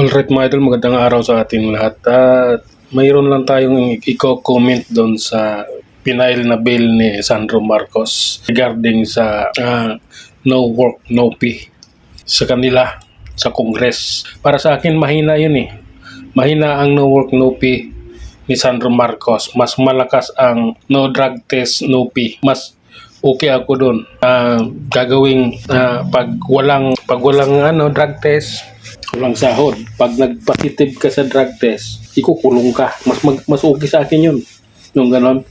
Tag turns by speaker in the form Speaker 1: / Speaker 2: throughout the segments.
Speaker 1: Alright mga idol, magandang araw sa ating lahat. At mayroon lang tayong i-comment doon sa pinail na bill ni Sandro Marcos regarding sa no work, no pay sa kanila sa Congress. Para sa akin, mahina yun eh. Mahina ang no work, no pay ni Sandro Marcos. Mas malakas ang no drug test, no pay. Mas okay ako doon. Gagawing pag walang drug test, walang sahod. Pag nag-positive ka sa drug test, ikukulong ka. Mas okay sa akin yun. Yung ganon.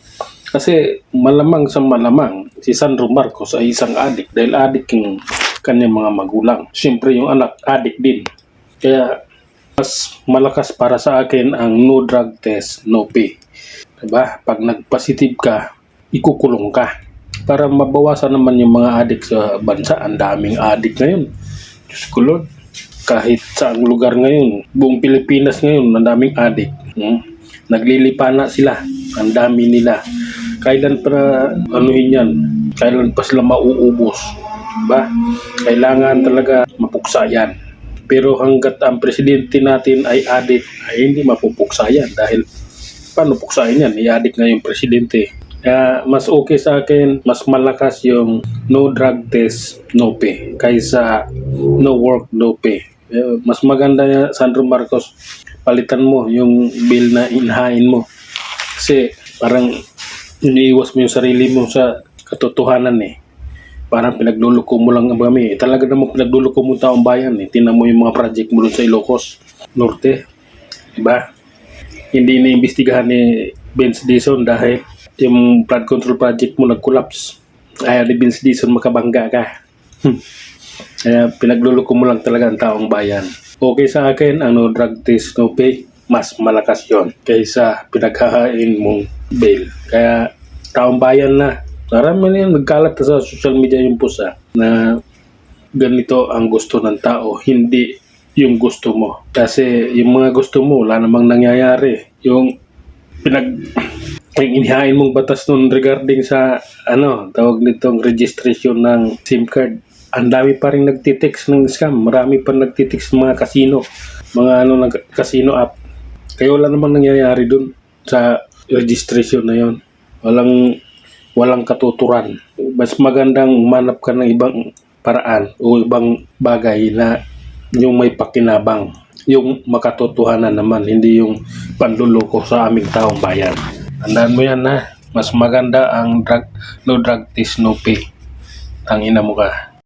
Speaker 1: Kasi malamang sa malamang, si Sandro Marcos ay isang adik dahil adik yung kanyang mga magulang. Siyempre yung anak, adik din. Kaya mas malakas para sa akin ang no drug test, no pay. Diba? Pag nag-positive ka, ikukulong ka. Para mabawasan naman yung mga adik sa bansa. Ang daming adik ngayon. Diyos ko Lord. Kahit sa lugar ngayon, buong Pilipinas ngayon, ang daming adik. Naglilipa na sila. Ang dami nila. Kailan pa anuhin yan? Kailan pa sila mauubos? Diba? Kailangan talaga mapuksa yan. Pero hanggat ang presidente natin ay adik, ay hindi mapupuksa yan. Dahil paano puksain yan? I-adik na yung presidente. Kaya mas okay sa akin, mas malakas yung no drug test, no pay kaysa no work, no pay. Mas maganda yan, Sandro Marcos, palitan mo yung bill na inhain mo. Kasi parang iniiwas mo yung sarili mo sa katotohanan eh. Parang pinagluluko mo lang kami. Talaga namang pinagluluko mo taong bayan eh. Tingnan mo yung mga project mo doon sa Ilocos Norte. Diba? Hindi iniimbestigahan ni Vince Dizon dahil yung flood control project mo nag-collapse. Ayaw ni Vince Dizon makabangga ka. Kaya pinagluluko mo lang talaga ang taong bayan. Okay sa akin, ano drug test, no pay, mas malakas yon kaysa pinaghahain mong bail. Kaya taong bayan na. Marami na yan, nagkalat sa social media yung pusa na ganito ang gusto ng tao, hindi yung gusto mo. Kasi yung mga gusto mo, wala namang nangyayari. Yung inihain mong batas nun regarding sa tawag nitong registration ng SIM card. Ang dami pa rin nagtitext ng scam. Marami pa nagtitext ng mga casino. Mga ng casino app. Kaya wala namang nangyayari dun sa registration na yon. Walang katuturan. Mas magandang manap ka ng ibang paraan o ibang bagay na yung may pakinabang. Yung makatotohanan naman, hindi yung panluloko sa aming taong bayan. Tandaan mo yan ha. Mas maganda ang no drug test, no pay. Tangina mo ka.